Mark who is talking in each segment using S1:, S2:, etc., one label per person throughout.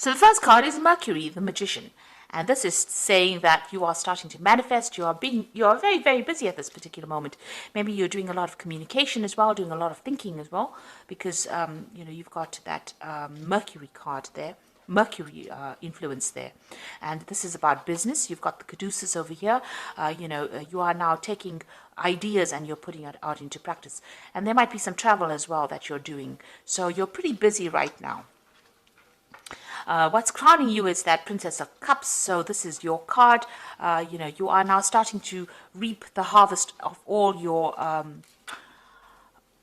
S1: So the first card is Mercury, the Magician. And this is saying that you are starting to manifest. You are very, very busy at this particular moment. Maybe you're doing a lot of communication as well, doing a lot of thinking as well, because you've got that Mercury card there, Mercury influence there. And this is about business. You've got the Caduceus over here. You are now taking ideas and you're putting it out into practice. And there might be some travel as well that you're doing. So you're pretty busy right now. What's crowning you is that Princess of Cups. So this is your card. You are now starting to reap the harvest of all your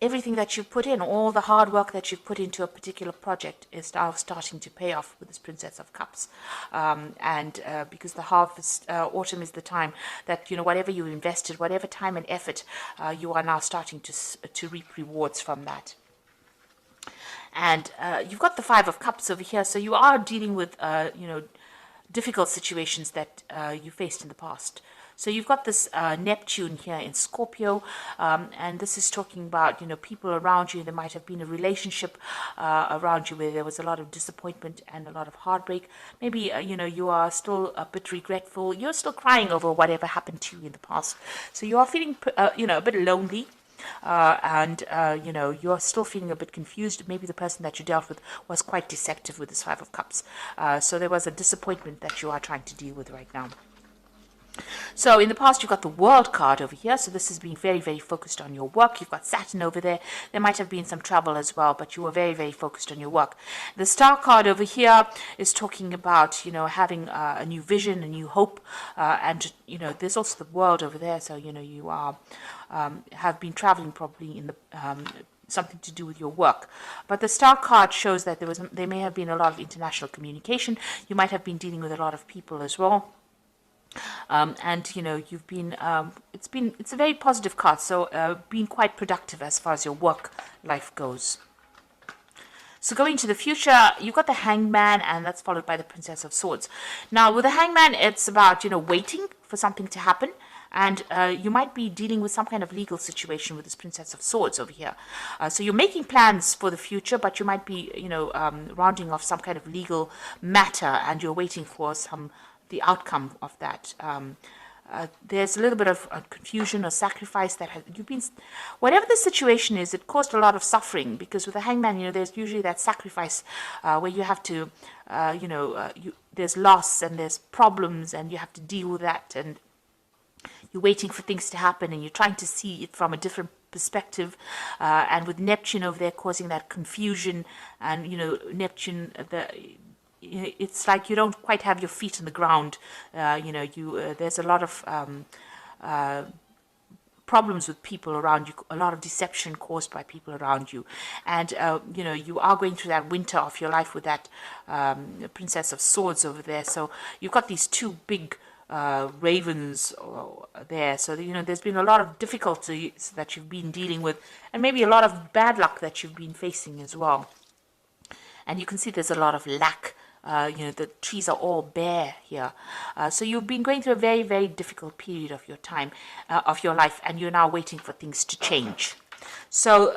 S1: everything that you've put in, all the hard work that you've put into a particular project is now starting to pay off with this Princess of Cups. Because the harvest, autumn is the time that, whatever you invested, whatever time and effort, you are now starting to reap rewards from that. And you've got the Five of Cups over here, so you are dealing with, difficult situations that you faced in the past. So you've got this Neptune here in Scorpio, and this is talking about, people around you. There might have been a relationship around you where there was a lot of disappointment and a lot of heartbreak. Maybe, you are still a bit regretful. You're still crying over whatever happened to you in the past. So you are feeling, a bit lonely. You're still feeling a bit confused. Maybe the person that you dealt with was quite deceptive with this Five of Cups. So there was a disappointment that you are trying to deal with right now. So in the past, you've got the World card over here. So this is being very, very focused on your work. You've got Saturn over there. There might have been some travel as well, but you were very, very focused on your work. The Star card over here is talking about, having a new vision, a new hope. There's also the World over there. So, you are have been traveling probably in the something to do with your work. But the Star card shows that there may have been a lot of international communication. You might have been dealing with a lot of people as well. You've been it's a very positive card, so being quite productive as far as your work life goes. So going to the future, you've got the Hangman, and that's followed by the Princess of Swords. Now with the Hangman, it's about waiting for something to happen, and you might be dealing with some kind of legal situation with this Princess of Swords over here. So you're making plans for the future, but you might be rounding off some kind of legal matter, and you're waiting for the outcome of that. There's a little bit of confusion or sacrifice that you've been, whatever the situation is, it caused a lot of suffering, because with the Hangman, there's usually that sacrifice where you have to, there's loss and there's problems and you have to deal with that, and you're waiting for things to happen and you're trying to see it from a different perspective, and with Neptune over there causing that confusion, and Neptune, it's like you don't quite have your feet on the ground. There's a lot of problems with people around you, a lot of deception caused by people around you, and you are going through that winter of your life with that Princess of Swords over there. So you've got these two big ravens there. So there's been a lot of difficulties that you've been dealing with, and maybe a lot of bad luck that you've been facing as well. And you can see there's a lot of lack. The trees are all bare here. So you've been going through a very, very difficult period of your time, of your life, and you're now waiting for things to change. So,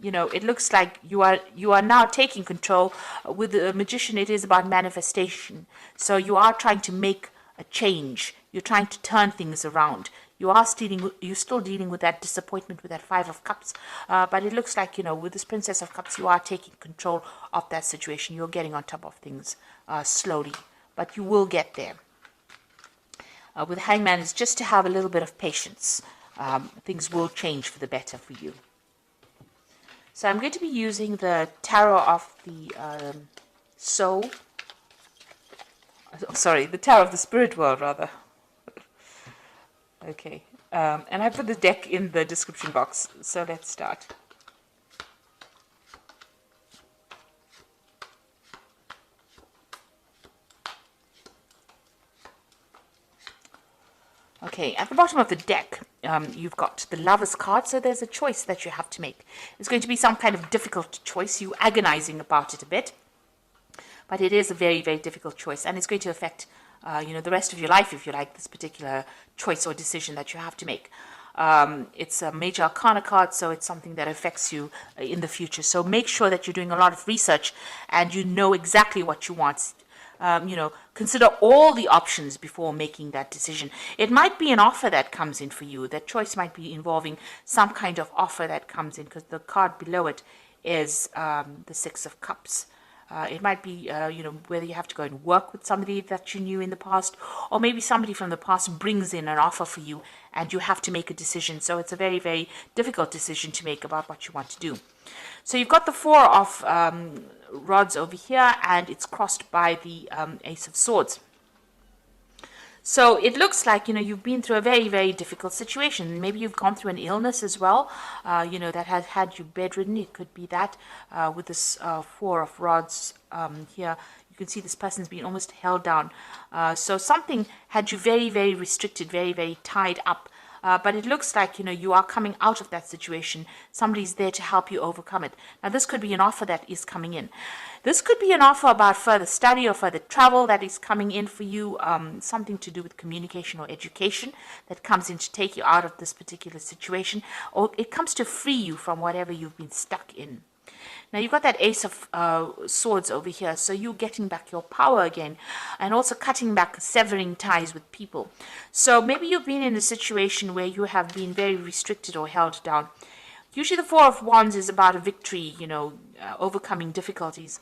S1: it looks like you are now taking control. With the Magician, it is about manifestation. So you are trying to make a change. You're trying to turn things around. You're still dealing with that disappointment with that Five of Cups, but it looks like, with this Princess of Cups, you are taking control of that situation. You're getting on top of things slowly, but you will get there. With Hangman, it's just to have a little bit of patience. Things will change for the better for you. So I'm going to be using the Tarot of the Soul. Sorry, the Tarot of the Spirit World, rather. Okay, and I put the deck in the description box, so let's start. Okay, at the bottom of the deck, you've got the Lover's card, so there's a choice that you have to make. It's going to be some kind of difficult choice. You're agonizing about it a bit, but it is a very, very difficult choice, and it's going to affect the rest of your life, if you like, this particular choice or decision that you have to make. It's a major arcana card, so it's something that affects you in the future. So make sure that you're doing a lot of research and you know exactly what you want. Consider all the options before making that decision. It might be an offer that comes in for you. That choice might be involving some kind of offer that comes in, because the card below it is the Six of Cups. It might be, whether you have to go and work with somebody that you knew in the past, or maybe somebody from the past brings in an offer for you and you have to make a decision. So it's a very, very difficult decision to make about what you want to do. So you've got the Four of Rods over here, and it's crossed by the Ace of Swords. So it looks like, you've been through a very, very difficult situation. Maybe you've gone through an illness as well, that has had you bedridden. It could be that with this Four of Rods here. You can see this person's been almost held down. So something had you very, very restricted, very, very tied up. But it looks like, you are coming out of that situation. Somebody's there to help you overcome it. Now, this could be an offer that is coming in. This could be an offer about further study or further travel that is coming in for you, something to do with communication or education that comes in to take you out of this particular situation, or it comes to free you from whatever you've been stuck in. Now, you've got that Ace of Swords over here, so you're getting back your power again, and also cutting back, severing ties with people. So maybe you've been in a situation where you have been very restricted or held down. Usually the Four of Wands is about a victory, overcoming difficulties.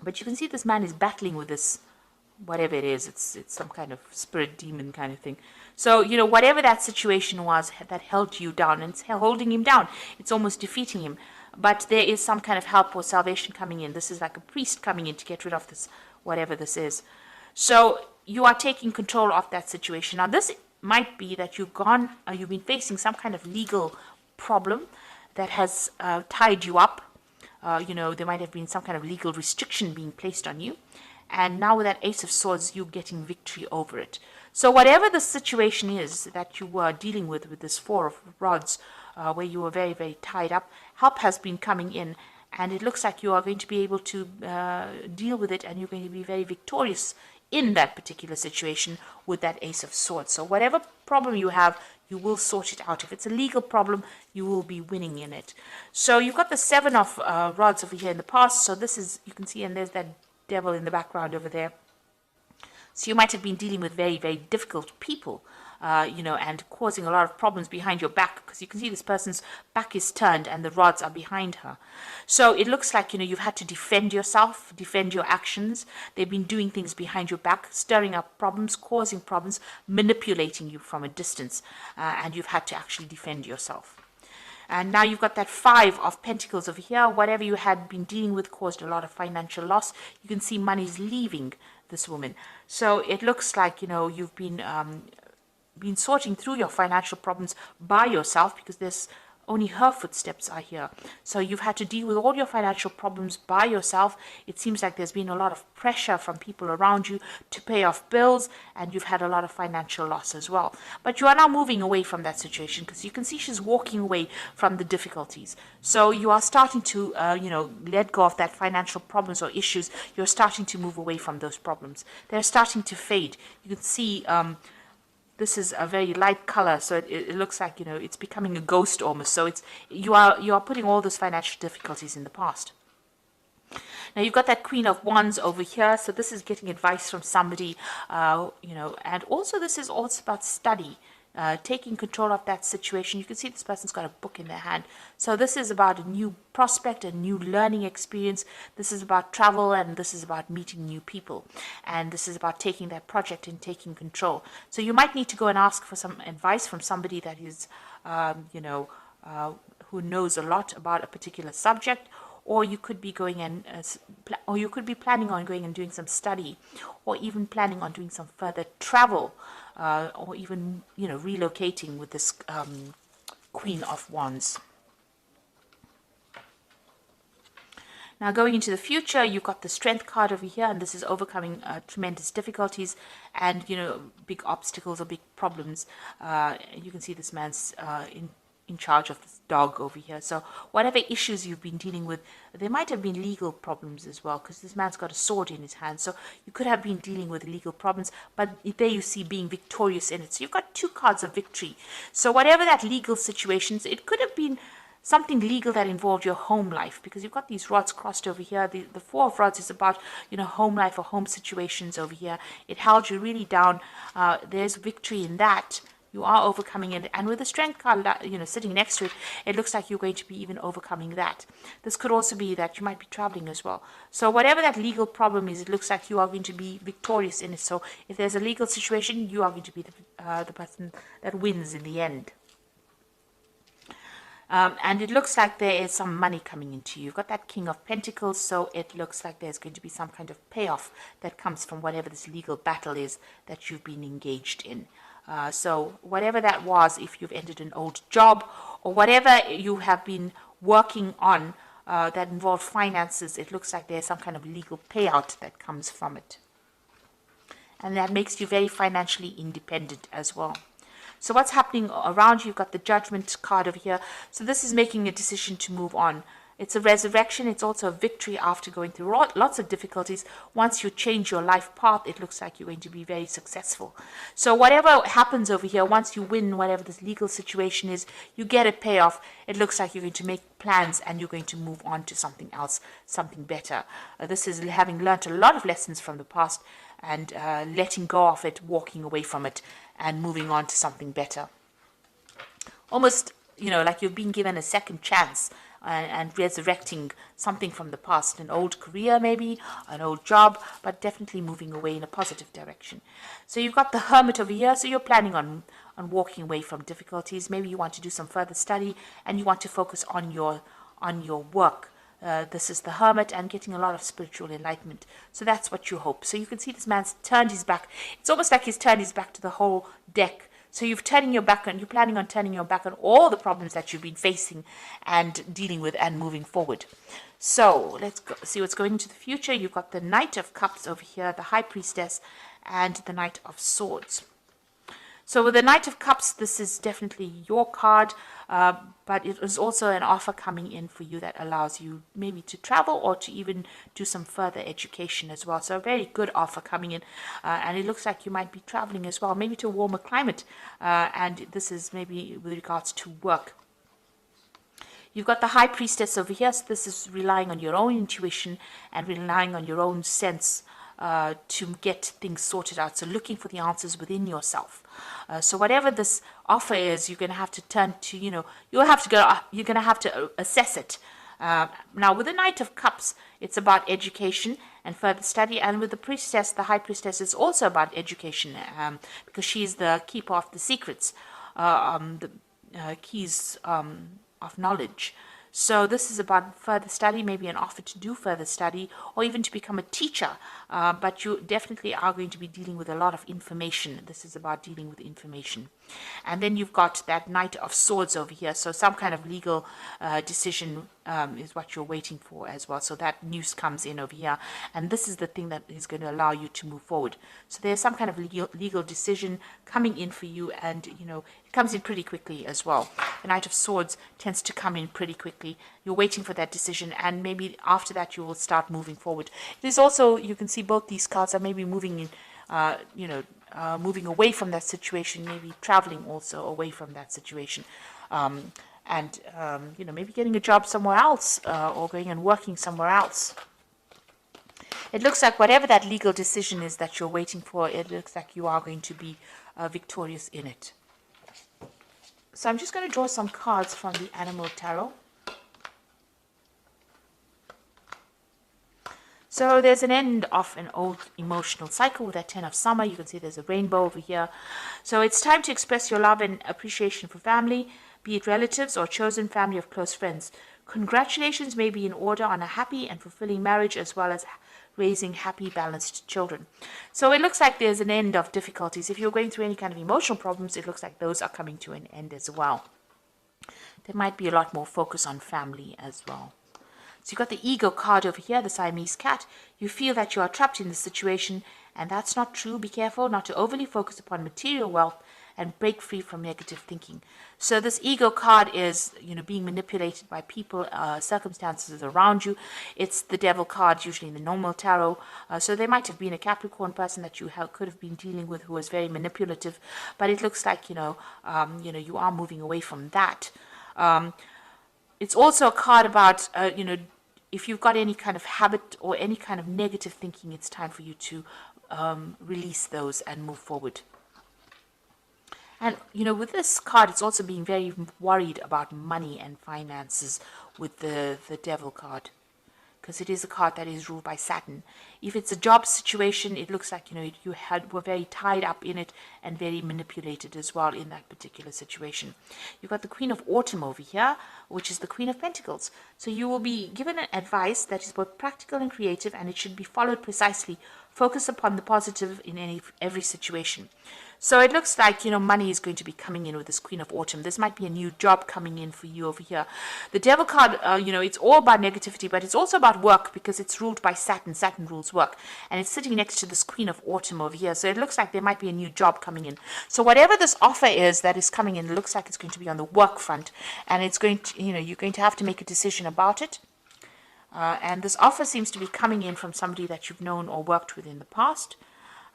S1: But you can see this man is battling with this, whatever it is. It's some kind of spirit demon kind of thing. So, whatever that situation was that held you down, and it's holding him down, it's almost defeating him. But there is some kind of help or salvation coming in. This is like a priest coming in to get rid of this, whatever this is. So you are taking control of that situation. Now, this might be that you've been facing some kind of legal problem that has tied you up. There might have been some kind of legal restriction being placed on you. And now with that Ace of Swords, you're getting victory over it. So whatever the situation is that you were dealing with this Four of Rods, where you were very, very tied up, help has been coming in. And it looks like you are going to be able to deal with it, and you're going to be very victorious in that particular situation with that Ace of Swords. So whatever problem you have, you will sort it out. If it's a legal problem, you will be winning in it. So you've got the Seven of Rods over here in the past. So this is, you can see, and there's that devil in the background over there. So you might have been dealing with very, very difficult people, and causing a lot of problems behind your back, because you can see this person's back is turned and the rods are behind her. So it looks like, you've had to defend yourself, defend your actions. They've been doing things behind your back, stirring up problems, causing problems, manipulating you from a distance, and you've had to actually defend yourself. And now you've got that Five of Pentacles over here. Whatever you had been dealing with caused a lot of financial loss. You can see money's leaving this woman. So it looks like, you've been sorting through your financial problems by yourself, because there's only her footsteps are here. So you've had to deal with all your financial problems by yourself. It seems like there's been a lot of pressure from people around you to pay off bills, and you've had a lot of financial loss as well. But you are now moving away from that situation, because you can see she's walking away from the difficulties. So you are starting to, let go of that financial problems or issues. You're starting to move away from those problems. They're starting to fade. You can see, this is a very light color, so it looks like, it's becoming a ghost almost. So you are putting all those financial difficulties in the past. Now you've got that Queen of Wands over here, so this is getting advice from somebody, and also this is also about study. Taking control of that situation. You can see this person's got a book in their hand. So this is about a new prospect, a new learning experience. This is about travel, and this is about meeting new people. And this is about taking that project and taking control. So you might need to go and ask for some advice from somebody that is, who knows a lot about a particular subject. Or you could be going and, or you could be planning on going and doing some study, or even planning on doing some further travel, or even, relocating with this Queen of Wands. Now, going into the future, you've got the Strength card over here, and this is overcoming tremendous difficulties and, big obstacles or big problems. You can see this man's in charge of this dog over here. So whatever issues you've been dealing with, there might have been legal problems as well, because this man's got a sword in his hand. So you could have been dealing with legal problems, but there you see being victorious in it. So you've got 2 cards of victory. So whatever that legal situations, it could have been something legal that involved your home life, because you've got these rods crossed over here. The 4 of rods is about, home life or home situations over here. It held you really down. There's victory in that. You are overcoming it, and with the strength card, sitting next to it, it looks like you're going to be even overcoming that. This could also be that you might be traveling as well. So whatever that legal problem is, it looks like you are going to be victorious in it. So if there's a legal situation, you are going to be the person that wins in the end. And it looks like there is some money coming into you. You've got that King of Pentacles, so it looks like there's going to be some kind of payoff that comes from whatever this legal battle is that you've been engaged in. So whatever that was, if you've ended an old job or whatever you have been working on that involved finances, it looks like there's some kind of legal payout that comes from it. And that makes you very financially independent as well. So what's happening around you? You've got the Judgment card over here. So this is making a decision to move on. It's a resurrection. It's also a victory after going through lots of difficulties. Once you change your life path, it looks like you're going to be very successful. So whatever happens over here, once you win whatever this legal situation is, you get a payoff. It looks like you're going to make plans and you're going to move on to something else, something better. This is having learnt a lot of lessons from the past and letting go of it, walking away from it, and moving on to something better. Almost, like you've been given a second chance and resurrecting something from the past, an old career maybe, an old job, but definitely moving away in a positive direction. So you've got the Hermit over here, so you're planning on walking away from difficulties. Maybe you want to do some further study and you want to focus on your work. This is the Hermit and getting a lot of spiritual enlightenment. So that's what you hope. So you can see this man's turned his back. It's almost like he's turned his back to the whole deck. So you're planning on turning your back on all the problems that you've been facing and dealing with and moving forward. So let's see what's going into the future. You've got the Knight of Cups over here, the High Priestess, and the Knight of Swords. So with the Knight of Cups, this is definitely your card, but it is also an offer coming in for you that allows you maybe to travel or to even do some further education as well. So a very good offer coming in, and it looks like you might be traveling as well, maybe to a warmer climate, and this is maybe with regards to work. You've got the High Priestess over here, so this is relying on your own intuition and relying on your own sense to get things sorted out. So looking for the answers within yourself. So whatever this offer is, you're going to have to turn to, you're going to have to assess it. Now with the Knight of Cups, it's about education and further study. And with the Priestess, the High Priestess, is also about education because she's the keeper of the secrets, the keys of knowledge. So this is about further study, maybe an offer to do further study or even to become a teacher. But you definitely are going to be dealing with a lot of information. This is about dealing with information. And then you've got that Knight of Swords over here. So some kind of legal decision is what you're waiting for as well. So that news comes in over here. And this is the thing that is going to allow you to move forward. So there's some kind of legal decision coming in for you. And, it comes in pretty quickly as well. The Knight of Swords tends to come in pretty quickly. You're waiting for that decision. And maybe after that, you will start moving forward. It is also, you can see both these cards are maybe moving in, moving away from that situation, maybe traveling also away from that situation. Maybe getting a job somewhere else or going and working somewhere else. It looks like whatever that legal decision is that you're waiting for, it looks like you are going to be victorious in it. So I'm just going to draw some cards from the Animal Tarot. So there's an end of an old emotional cycle with that 10 of Summer. You can see there's a rainbow over here. So it's time to express your love and appreciation for family, be it relatives or chosen family of close friends. Congratulations may be in order on a happy and fulfilling marriage as well as raising happy, balanced children. So it looks like there's an end of difficulties. If you're going through any kind of emotional problems, it looks like those are coming to an end as well. There might be a lot more focus on family as well. So you've got the Ego card over here, the Siamese cat. You feel that you are trapped in this situation, and that's not true. Be careful not to overly focus upon material wealth and break free from negative thinking. So this ego card is, being manipulated by people, circumstances around you. It's the devil card, usually in the normal tarot. So there might have been a Capricorn person that you could have been dealing with who was very manipulative, but it looks like, you are moving away from that. It's also a card about, if you've got any kind of habit or any kind of negative thinking, it's time for you to release those and move forward. And, with this card, it's also being very worried about money and finances with the devil card, because it is a card that is ruled by Saturn. If it's a job situation, it looks like, you were very tied up in it and very manipulated as well in that particular situation. You've got the Queen of Autumn over here, which is the Queen of Pentacles. So you will be given an advice that is both practical and creative, and it should be followed precisely. Focus upon the positive in every situation. So it looks like, money is going to be coming in with this Queen of Autumn. This might be a new job coming in for you over here. The Devil card, it's all about negativity, but it's also about work, because it's ruled by Saturn. Saturn rules work. And it's sitting next to this Queen of Autumn over here. So it looks like there might be a new job coming in. So whatever this offer is that is coming in, it looks like it's going to be on the work front. And it's going to, you're going to have to make a decision about it. And this offer seems to be coming in from somebody that you've known or worked with in the past.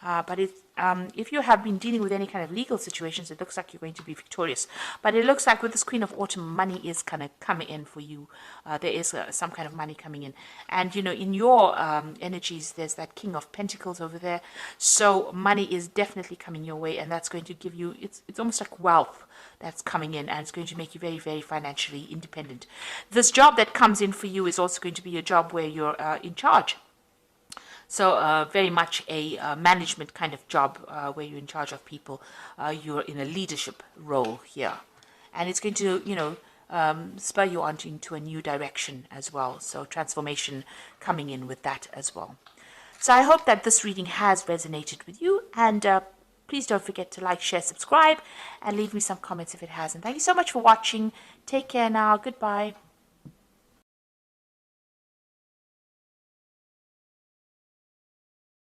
S1: But if you have been dealing with any kind of legal situations, it looks like you're going to be victorious. But it looks like with this Queen of Autumn, money is kind of coming in for you. There is some kind of money coming in. And, in your energies, there's that King of Pentacles over there. So money is definitely coming your way, and that's going to give you, it's almost like wealth that's coming in, and it's going to make you very, very financially independent. This job that comes in for you is also going to be a job where you're in charge. So very much a management kind of job where you're in charge of people. You're in a leadership role here. And it's going to, spur you on into a new direction as well. So transformation coming in with that as well. So I hope that this reading has resonated with you. And please don't forget to like, share, subscribe, and leave me some comments if it hasn't. Thank you so much for watching. Take care now. Goodbye.